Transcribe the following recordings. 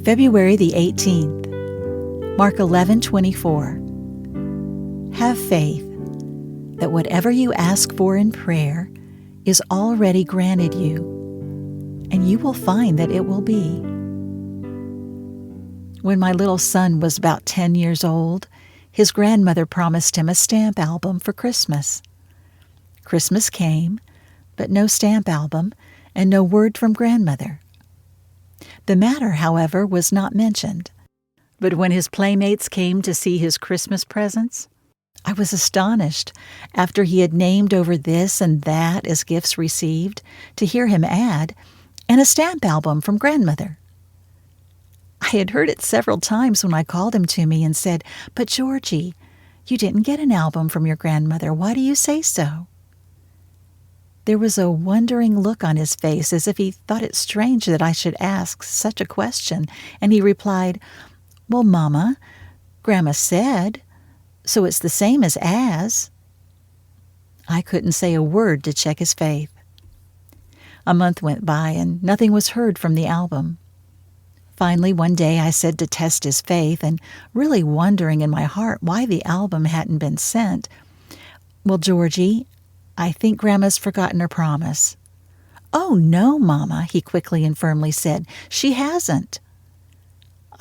February the 18th, Mark 11:24. Have faith that whatever you ask for in prayer is already granted you, and you will find that it will be. When my little son was about 10 years old, his grandmother promised him a stamp album for Christmas. Christmas came, but no stamp album and no word from grandmother. The matter, however, was not mentioned. But when his playmates came to see his Christmas presents, I was astonished, after he had named over this and that as gifts received, to hear him add, "and a stamp album from grandmother." I had heard it several times when I called him to me and said, "But Georgie, you didn't get an album from your grandmother. Why do you say so?" There was a wondering look on his face, as if he thought it strange that I should ask such a question, and he replied, "Well, Mama, Grandma said, so it's the same as." I couldn't say a word to check his faith. A month went by, and nothing was heard from the album. Finally, one day I said, to test his faith, and really wondering in my heart why the album hadn't been sent, "Well, Georgie, I think Grandma's forgotten her promise." "Oh, no, Mama," he quickly and firmly said. "She hasn't."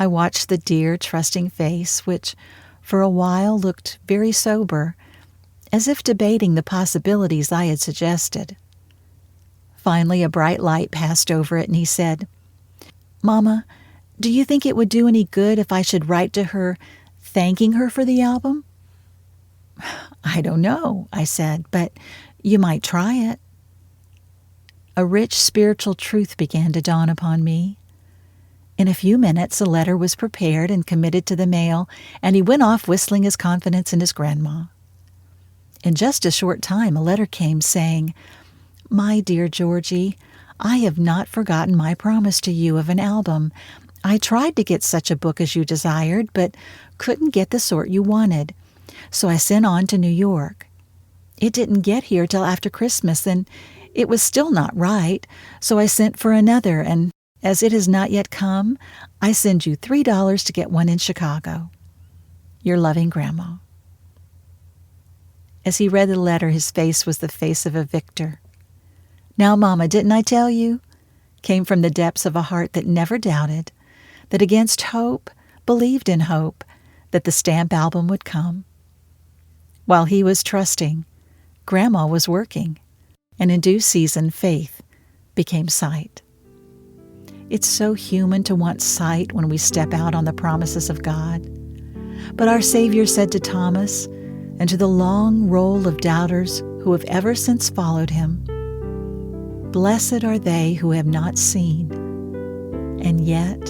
I watched the dear, trusting face, which for a while looked very sober, as if debating the possibilities I had suggested. Finally, a bright light passed over it, and he said, "Mama, do you think it would do any good if I should write to her thanking her for the album?" "I don't know," I said, "but you might try it." A rich spiritual truth began to dawn upon me. In a few minutes, a letter was prepared and committed to the mail, and he went off whistling his confidence in his grandma. In just a short time, a letter came saying, "My dear Georgie, I have not forgotten my promise to you of an album. I tried to get such a book as you desired, but couldn't get the sort you wanted. So I sent on to New York. It didn't get here till after Christmas, and it was still not right, so I sent for another, and as it has not yet come, I send you $3 to get one in Chicago. Your loving Grandma." As he read the letter, his face was the face of a victor. "Now, Mama, didn't I tell you?" came from the depths of a heart that never doubted, that against hope believed in hope, that the stamp album would come. While he was trusting, Grandma was working, and in due season faith became sight. It's so human to want sight when we step out on the promises of God. But our Savior said to Thomas, and to the long roll of doubters who have ever since followed him, "Blessed are they who have not seen, and yet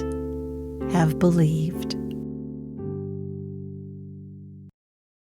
have believed."